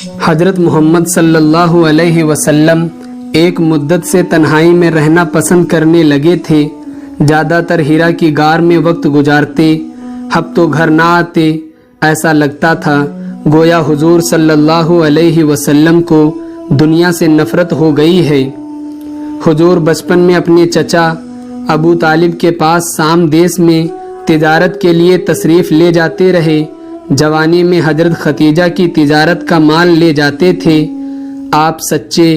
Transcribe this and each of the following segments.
حضرت محمد صلی اللہ علیہ وسلم ایک مدت سے تنہائی میں رہنا پسند کرنے لگے تھے۔ زیادہ تر ہیرا کی غار میں وقت گزارتے، ہفتوں گھر نہ آتے۔ ایسا لگتا تھا گویا حضور صلی اللہ علیہ وسلم کو دنیا سے نفرت ہو گئی ہے۔ حضور بچپن میں اپنے چچا ابو طالب کے پاس شام دیس میں تجارت کے لیے تشریف لے جاتے رہے۔ جوانی میں حضرت ختیجہ کی تجارت کا مال لے جاتے تھے۔ آپ سچے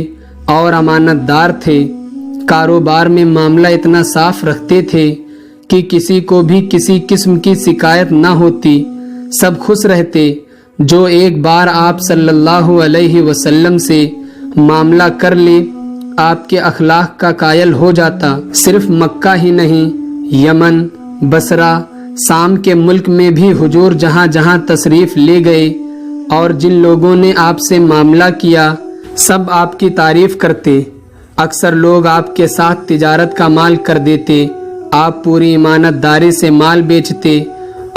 اور امانت دار تھے۔ کاروبار میں معاملہ اتنا صاف رکھتے تھے کہ کسی کو بھی کسی قسم کی شکایت نہ ہوتی، سب خوش رہتے۔ جو ایک بار آپ صلی اللہ علیہ وسلم سے معاملہ کر لے آپ کے اخلاق کا قائل ہو جاتا۔ صرف مکہ ہی نہیں، یمن، بصرہ، شام کے ملک میں بھی حضور جہاں جہاں تشریف لے گئے اور جن لوگوں نے آپ سے معاملہ کیا سب آپ کی تعریف کرتے۔ اکثر لوگ آپ کے ساتھ تجارت کا مال کر دیتے۔ آپ پوری امانت داری سے مال بیچتے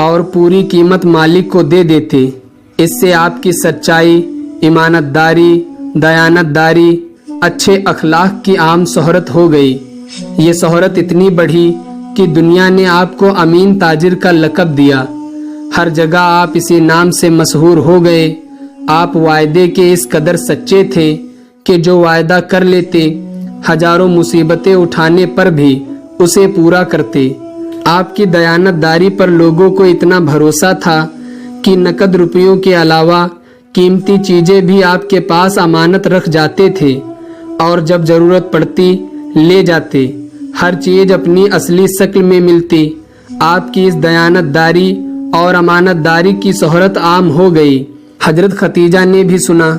اور پوری قیمت مالک کو دے دیتے۔ اس سے آپ کی سچائی، امانت داری، دیانت داری، اچھے اخلاق کی عام شہرت ہو گئی۔ یہ شہرت اتنی بڑھی کہ دنیا نے آپ کو امین تاجر کا لقب دیا۔ ہر جگہ آپ اسی نام سے مشہور ہو گئے۔ آپ وعدے کے اس قدر سچے تھے کہ جو وعدہ کر لیتے ہزاروں مصیبتیں اٹھانے پر بھی اسے پورا کرتے۔ آپ کی دیانت داری پر لوگوں کو اتنا بھروسہ تھا کہ نقد روپیوں کے علاوہ قیمتی چیزیں بھی آپ کے پاس امانت رکھ جاتے تھے اور جب ضرورت پڑتی لے جاتے۔ ہر چیز اپنی اصلی شکل میں ملتی۔ آپ کی اس دیانت داری اور امانت داری کی شہرت عام ہو گئی۔ حضرت ختیجہ نے بھی سنا،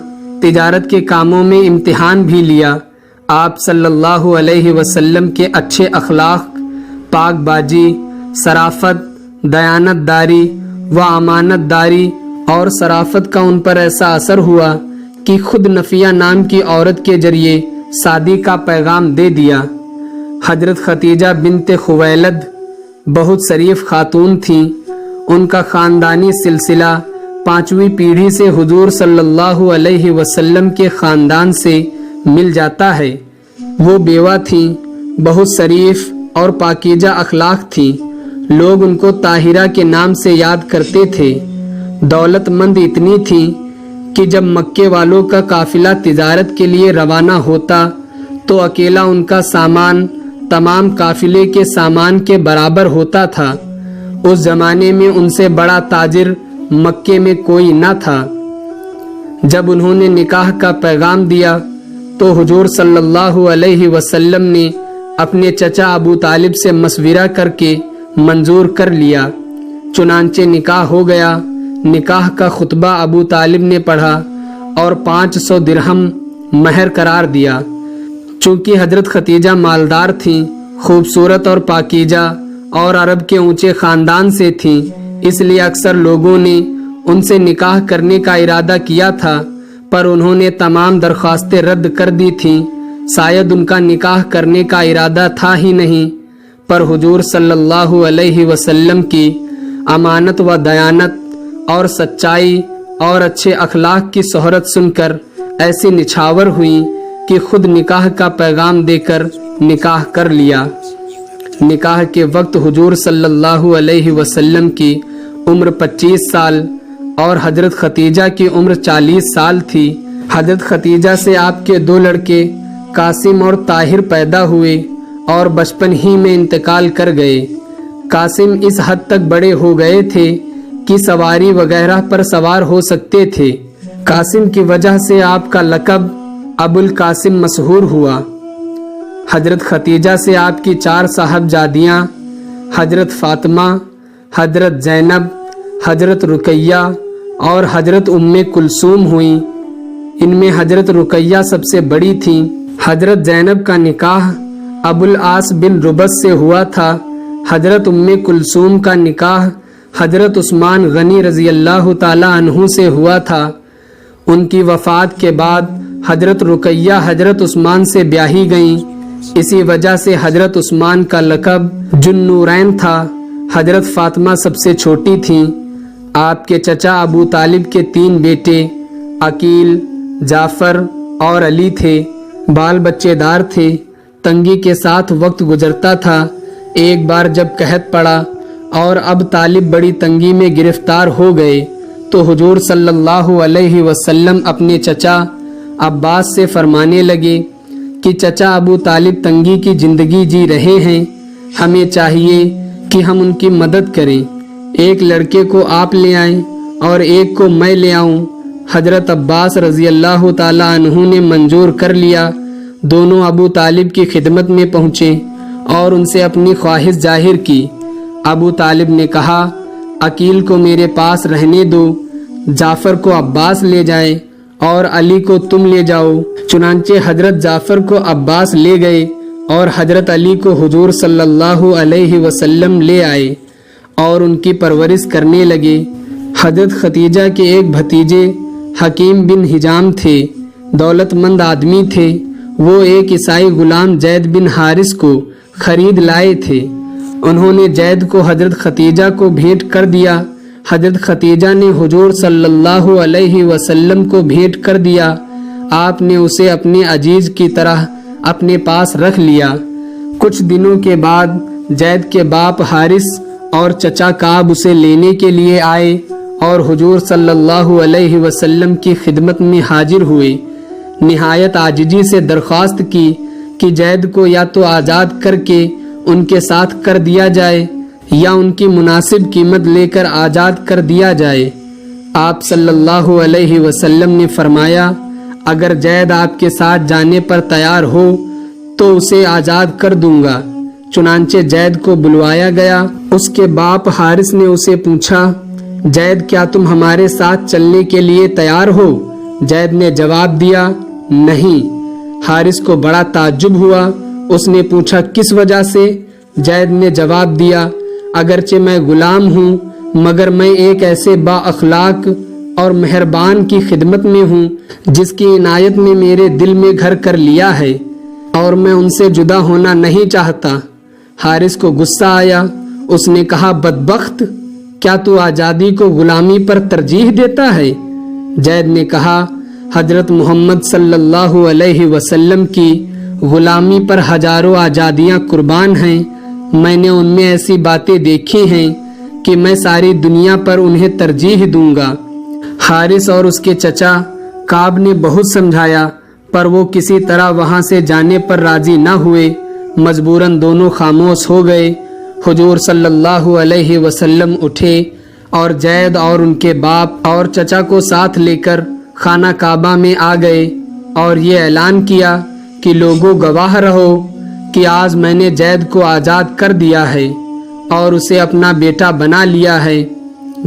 تجارت کے کاموں میں امتحان بھی لیا۔ آپ صلی اللہ علیہ وسلم کے اچھے اخلاق، پاک بازی، شرافت، دیانت داری و امانت داری اور شرافت کا ان پر ایسا اثر ہوا کہ خود نفیہ نام کی عورت کے ذریعے شادی کا پیغام دے دیا۔ حضرت ختیجہ بنت خویلد بہت شریف خاتون تھیں۔ ان کا خاندانی سلسلہ 5ویں پیڑھی سے حضور صلی اللہ علیہ وسلم کے خاندان سے مل جاتا ہے۔ وہ بیوہ تھیں، بہت شریف اور پاکیزہ اخلاق تھیں۔ لوگ ان کو طاہرہ کے نام سے یاد کرتے تھے۔ دولت مند اتنی تھیں کہ جب مکے والوں کا قافلہ تجارت کے لیے روانہ ہوتا تو اکیلا ان کا سامان تمام قافلے کے سامان کے برابر ہوتا تھا۔ اس زمانے میں ان سے بڑا تاجر مکے میں کوئی نہ تھا۔ جب انہوں نے نکاح کا پیغام دیا تو حضور صلی اللہ علیہ وسلم نے اپنے چچا ابو طالب سے مشورہ کر کے منظور کر لیا۔ چنانچہ نکاح ہو گیا۔ نکاح کا خطبہ ابو طالب نے پڑھا اور 500 درہم مہر قرار دیا۔ چونکہ حضرت ختیجہ مالدار تھیں، خوبصورت اور پاکیزہ اور عرب کے اونچے خاندان سے تھیں، اس لیے اکثر لوگوں نے ان سے نکاح کرنے کا ارادہ کیا تھا، پر انہوں نے تمام درخواستیں رد کر دی تھیں۔ شاید ان کا نکاح کرنے کا ارادہ تھا ہی نہیں، پر حضور صلی اللہ علیہ وسلم کی امانت و دیانت اور سچائی اور اچھے اخلاق کی شہرت سن کر ایسی نچھاور ہوئی کہ خود نکاح کا پیغام دے کر نکاح کر لیا۔ نکاح کے وقت حضور صلی اللہ علیہ وسلم کی عمر 25 سال اور حضرت ختیجہ کی عمر 40 سال تھی۔ حضرت ختیجہ سے آپ کے 2 لڑکے قاسم اور طاہر پیدا ہوئے اور بچپن ہی میں انتقال کر گئے۔ قاسم اس حد تک بڑے ہو گئے تھے کہ سواری وغیرہ پر سوار ہو سکتے تھے۔ قاسم کی وجہ سے آپ کا لقب ابو القاسم مشہور ہوا۔ حضرت ختیجہ سے آپ کی 4 صاحبزادیاں حضرت فاطمہ، حضرت زینب، حضرت رقیہ اور حضرت ام کلثوم ہوئیں۔ ان میں حضرت رقیہ سب سے بڑی تھیں۔ حضرت زینب کا نکاح ابو العاص بن ربس سے ہوا تھا۔ حضرت ام کلثوم کا نکاح حضرت عثمان غنی رضی اللہ تعالی عنہ سے ہوا تھا۔ ان کی وفات کے بعد حضرت رقیہ حضرت عثمان سے بیاہی گئیں۔ اسی وجہ سے حضرت عثمان کا لقب ذوالنورین تھا۔ حضرت فاطمہ سب سے چھوٹی تھیں۔ آپ کے چچا ابو طالب کے 3 بیٹے عقیل، جعفر اور علی تھے۔ بال بچے دار تھے، تنگی کے ساتھ وقت گزرتا تھا۔ ایک بار جب قحط پڑا اور اب طالب بڑی تنگی میں گرفتار ہو گئے تو حضور صلی اللہ علیہ وسلم اپنے چچا عباس سے فرمانے لگے کہ چچا ابو طالب تنگی کی زندگی جی رہے ہیں، ہمیں چاہیے کہ ہم ان کی مدد کریں۔ ایک لڑکے کو آپ لے آئیں اور ایک کو میں لے آؤں۔ حضرت عباس رضی اللہ تعالی عنہ نے منظور کر لیا۔ دونوں ابو طالب کی خدمت میں پہنچے اور ان سے اپنی خواہش ظاہر کی۔ ابو طالب نے کہا، عقیل کو میرے پاس رہنے دو، جعفر کو عباس لے جائے اور علی کو تم لے جاؤ۔ چنانچہ حضرت جعفر کو عباس لے گئے اور حضرت علی کو حضور صلی اللہ علیہ وسلم لے آئے اور ان کی پرورش کرنے لگے۔ حضرت ختیجہ کے ایک بھتیجے حکیم بن حجام تھے، دولت مند آدمی تھے۔ وہ ایک عیسائی غلام زید بن حارث کو خرید لائے تھے۔ انہوں نے زید کو حضرت ختیجہ کو بھیٹ کر دیا۔ حضرت ختیجہ نے حضور صلی اللہ علیہ وسلم کو بھیٹ کر دیا۔ آپ نے اسے اپنے عزیز کی طرح اپنے پاس رکھ لیا۔ کچھ دنوں کے بعد زید کے باپ حارث اور چچا کعب اسے لینے کے لیے آئے اور حضور صلی اللہ علیہ وسلم کی خدمت میں حاضر ہوئے۔ نہایت عاجزی سے درخواست کی کہ زید کو یا تو آزاد کر کے ان کے ساتھ کر دیا جائے یا ان کی مناسب قیمت لے کر آزاد کر دیا جائے۔ آپ صلی اللہ علیہ وسلم نے فرمایا، اگر زید آپ کے ساتھ جانے پر تیار ہو تو اسے آزاد کر دوں گا۔ چنانچہ زید کو بلوایا گیا۔ اس کے باپ حارث نے اسے پوچھا، زید کیا تم ہمارے ساتھ چلنے کے لیے تیار ہو؟ زید نے جواب دیا، نہیں۔ حارث کو بڑا تعجب ہوا۔ اس نے پوچھا، کس وجہ سے؟ زید نے جواب دیا، اگرچہ میں غلام ہوں مگر میں ایک ایسے با اخلاق اور مہربان کی خدمت میں ہوں جس کی عنایت نے میرے دل میں گھر کر لیا ہے اور میں ان سے جدا ہونا نہیں چاہتا۔ حارث کو غصہ آیا۔ اس نے کہا، بدبخت، کیا تو آزادی کو غلامی پر ترجیح دیتا ہے؟ زید نے کہا، حضرت محمد صلی اللہ علیہ وسلم کی غلامی پر ہزاروں آزادیاں قربان ہیں۔ میں نے ان میں ایسی باتیں دیکھی ہیں کہ میں ساری دنیا پر انہیں ترجیح دوں گا۔ حارث اور اس کے چچا کعب نے بہت سمجھایا پر وہ کسی طرح وہاں سے جانے پر راضی نہ ہوئے۔ مجبوراً دونوں خاموش ہو گئے۔ حضور صلی اللہ علیہ وسلم اٹھے اور زید اور ان کے باپ اور چچا کو ساتھ لے کر خانہ کعبہ میں آ گئے اور یہ اعلان کیا کہ لوگوں گواہ رہو کہ آج میں نے زید کو آزاد کر دیا ہے اور اسے اپنا بیٹا بنا لیا ہے۔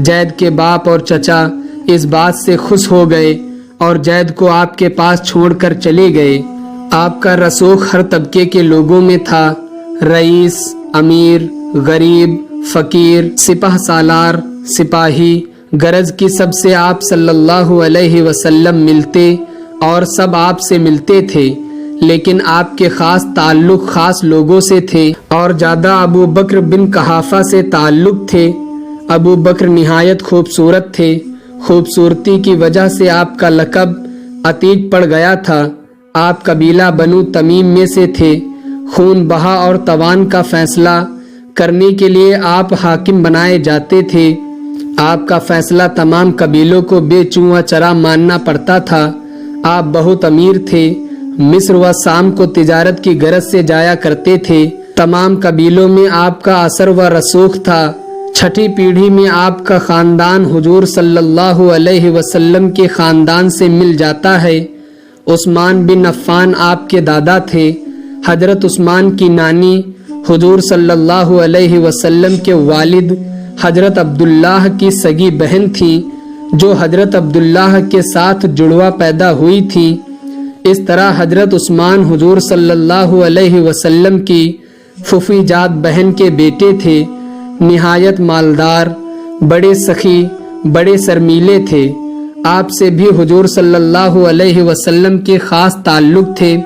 زید کے باپ اور چچا اس بات سے خوش ہو گئے اور زید کو آپ کے پاس چھوڑ کر چلے گئے۔ آپ کا رسوخ ہر طبقے کے لوگوں میں تھا، رئیس، امیر، غریب، فقیر، سپہ سالار، سپاہی، غرض کی سب سے آپ صلی اللہ علیہ وسلم ملتے اور سب آپ سے ملتے تھے، لیکن آپ کے خاص تعلق خاص لوگوں سے تھے اور زیادہ ابو بکر بن قحافہ سے تعلق تھے۔ ابو بکر نہایت خوبصورت تھے۔ خوبصورتی کی وجہ سے آپ کا لقب عتیق پڑ گیا تھا۔ آپ قبیلہ بنو تمیم میں سے تھے۔ خون بہا اور توان کا فیصلہ کرنے کے لیے آپ حاکم بنائے جاتے تھے۔ آپ کا فیصلہ تمام قبیلوں کو بے چونہ چرا ماننا پڑتا تھا۔ آپ بہت امیر تھے، مصر و شام کو تجارت کی غرض سے جایا کرتے تھے۔ تمام قبیلوں میں آپ کا اثر و رسوخ تھا۔ چھٹی پیڑھی میں آپ کا خاندان حضور صلی اللہ علیہ وسلم کے خاندان سے مل جاتا ہے۔ عثمان بن عفان آپ کے دادا تھے۔ حضرت عثمان کی نانی حضور صلی اللہ علیہ وسلم کے والد حضرت عبداللہ کی سگی بہن تھی، جو حضرت عبداللہ کے ساتھ جڑوا پیدا ہوئی تھی۔ اس طرح حضرت عثمان حضور صلی اللہ علیہ وسلم کی پھوپھی جات بہن کے بیٹے تھے۔ نہایت مالدار، بڑے سخی، بڑے شرمیلے تھے۔ آپ سے بھی حضور صلی اللہ علیہ وسلم کے خاص تعلق تھے۔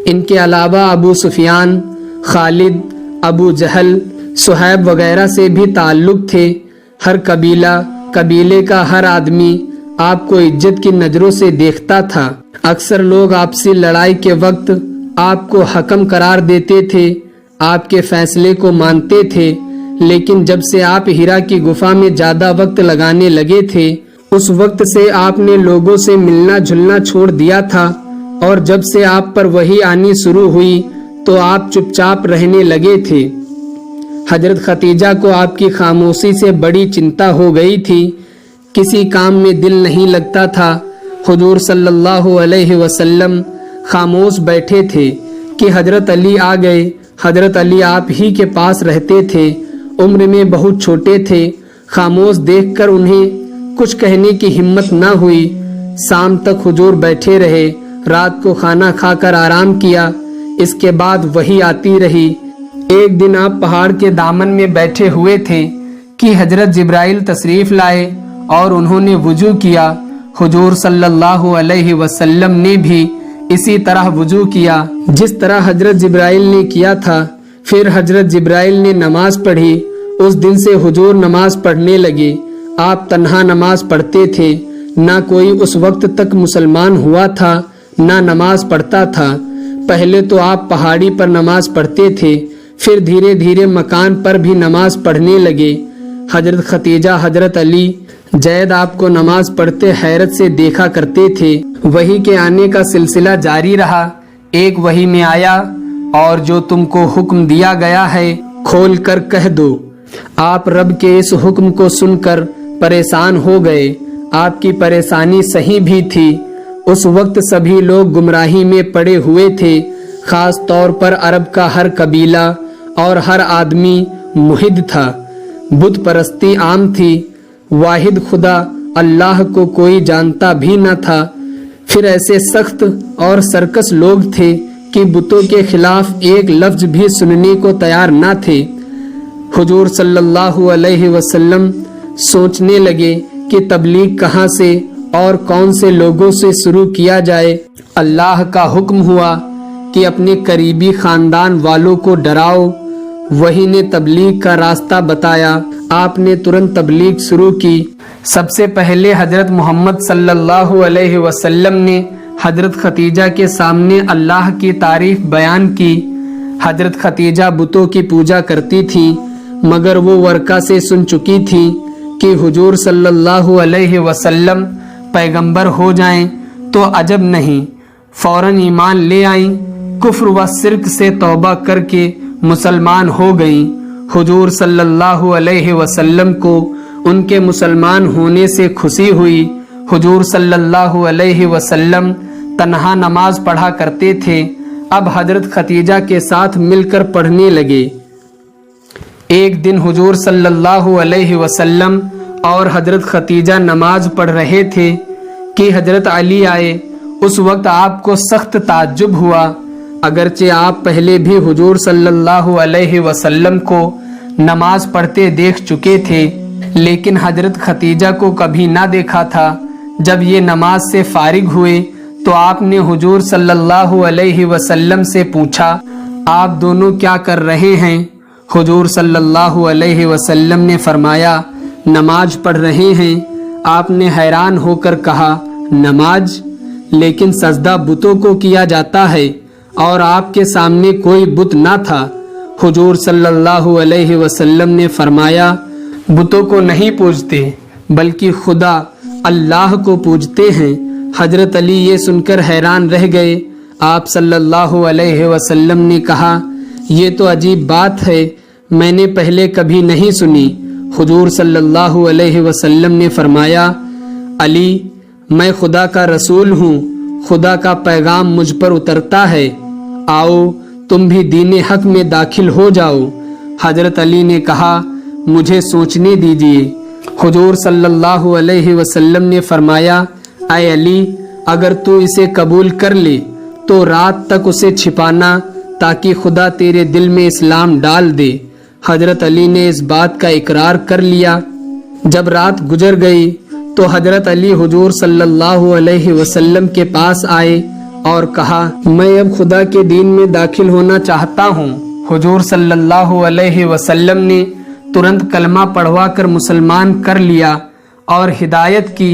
ان کے علاوہ ابو سفیان، خالد، ابو جہل، صہیب وغیرہ سے بھی تعلق تھے۔ ہر قبیلہ، قبیلے کا ہر آدمی آپ کو عزت کی نظروں سے دیکھتا تھا۔ اکثر لوگ آپسی لڑائی کے وقت آپ کو حکم قرار دیتے تھے، آپ کے فیصلے کو مانتے تھے، لیکن جب سے آپ ہیرا کی گفا میں زیادہ وقت لگانے لگے تھے، اس وقت سے آپ نے لوگوں سے ملنا جلنا چھوڑ دیا تھا، اور جب سے آپ پر وحی آنی شروع ہوئی تو آپ چپ چاپ رہنے لگے تھے۔ حضرت خدیجہ کو آپ کی خاموشی سے بڑی چنتا ہو گئی تھی، کسی کام میں دل نہیں لگتا تھا۔ حضور صلی اللہ علیہ وسلم خاموش بیٹھے تھے کہ حضرت علی آ گئے۔ حضرت علی آپ ہی کے پاس رہتے تھے، عمر میں بہت چھوٹے تھے۔ خاموش دیکھ کر انہیں کچھ کہنے کی ہمت نہ ہوئی۔ شام تک حضور بیٹھے رہے، رات کو کھانا کھا کر آرام کیا، اس کے بعد وحی آتی رہی۔ ایک دن آپ پہاڑ کے دامن میں بیٹھے ہوئے تھے کہ حضرت جبرائیل تشریف لائے اور انہوں نے وضو کیا۔ حضور صلی اللہ علیہ وسلم نے بھی اسی طرح وضو کیا جس طرح حضرت جبرائیل نے کیا تھا۔ پھر حضرت جبرائیل نے نماز پڑھی۔ اس دن سے حضور نماز پڑھنے لگے۔ آپ تنہا نماز پڑھتے تھے، نہ کوئی اس وقت تک مسلمان ہوا تھا نہ نماز پڑھتا تھا۔ پہلے تو آپ پہاڑی پر نماز پڑھتے تھے، پھر دھیرے دھیرے مکان پر بھی نماز پڑھنے لگے۔ حضرت خدیجہ، حضرت علی، زید آپ کو نماز پڑھتے حیرت سے دیکھا کرتے تھے۔ وحی کے آنے کا سلسلہ جاری رہا۔ ایک وحی میں آیا، اور جو تم کو حکم دیا گیا ہے کھول کر کہہ دو۔ آپ رب کے اس حکم کو سن کر پریشان ہو گئے۔ آپ کی پریشانی صحیح بھی تھی۔ اس وقت سبھی لوگ گمراہی میں پڑے ہوئے تھے، خاص طور پر عرب کا ہر قبیلہ اور ہر آدمی ملحد تھا۔ بت پرستی عام تھی، واحد خدا اللہ کو کوئی جانتا بھی نہ تھا۔ پھر ایسے سخت اور سرکش لوگ تھے کہ بتوں کے خلاف ایک لفظ بھی سننے کو تیار نہ تھے۔ حضور صلی اللہ علیہ وسلم سوچنے لگے کہ تبلیغ کہاں سے اور کون سے لوگوں سے شروع کیا جائے۔ اللہ کا حکم ہوا کہ اپنے قریبی خاندان والوں کو ڈراؤ۔ وحی نے تبلیغ کا راستہ بتایا۔ آپ نے ترنت تبلیغ شروع کی۔ سب سے پہلے حضرت محمد صلی اللہ علیہ وسلم نے حضرت خدیجہ کے سامنے اللہ کی تعریف بیان کی۔ حضرت خدیجہ بتوں کی پوجا کرتی تھی، مگر وہ ورقہ سے سن چکی تھی کہ حضور صلی اللہ علیہ وسلم پیغمبر ہو جائیں تو عجب نہیں۔ فوراً ایمان لے آئیں، کفر و شرک سے توبہ کر کے مسلمان ہو گئیں۔ حضور صلی اللہ علیہ وسلم کو ان کے مسلمان ہونے سے خوشی ہوئی۔ حضور صلی اللہ علیہ وسلم تنہا نماز پڑھا کرتے تھے، اب حضرت خدیجہ کے ساتھ مل کر پڑھنے لگے۔ ایک دن حضور صلی اللہ علیہ وسلم اور حضرت خدیجہ نماز پڑھ رہے تھے کہ حضرت علی آئے۔ اس وقت آپ کو سخت تعجب ہوا، اگرچہ آپ پہلے بھی حضور صلی اللہ علیہ وسلم کو نماز پڑھتے دیکھ چکے تھے، لیکن حضرت خدیجہ کو کبھی نہ دیکھا تھا۔ جب یہ نماز سے فارغ ہوئے تو آپ نے حضور صلی اللہ علیہ وسلم سے پوچھا، آپ دونوں کیا کر رہے ہیں؟ حضور صلی اللہ علیہ وسلم نے فرمایا، نماز پڑھ رہے ہیں۔ آپ نے حیران ہو کر کہا، نماز؟ لیکن سجدہ بتوں کو کیا جاتا ہے اور آپ کے سامنے کوئی بت نہ تھا۔ حضور صلی اللہ علیہ وسلم نے فرمایا، بتوں کو نہیں پوجتے بلکہ خدا اللہ کو پوجتے ہیں۔ حضرت علی یہ سن کر حیران رہ گئے۔ آپ صلی اللہ علیہ وسلم نے کہا، یہ تو عجیب بات ہے، میں نے پہلے کبھی نہیں سنی۔ حضور صلی اللہ علیہ وسلم نے فرمایا، علی، میں خدا کا رسول ہوں، خدا کا پیغام مجھ پر اترتا ہے، آؤ تم بھی دین حق میں داخل ہو جاؤ۔ حضرت علی نے کہا، مجھے سوچنے دیجیے۔ حضور صلی اللہ علیہ وسلم نے فرمایا، اے علی، اگر تو اسے قبول کر لے تو رات تک اسے چھپانا تاکہ خدا تیرے دل میں اسلام ڈال دے۔ حضرت علی نے اس بات کا اقرار کر لیا۔ جب رات گزر گئی تو حضرت علی حضور صلی اللہ علیہ وسلم کے پاس آئے اور کہا، میں اب خدا کے دین میں داخل ہونا چاہتا ہوں۔ حضور صلی اللہ علیہ وسلم نے ترنت کلمہ پڑھوا کر مسلمان کر لیا اور ہدایت کی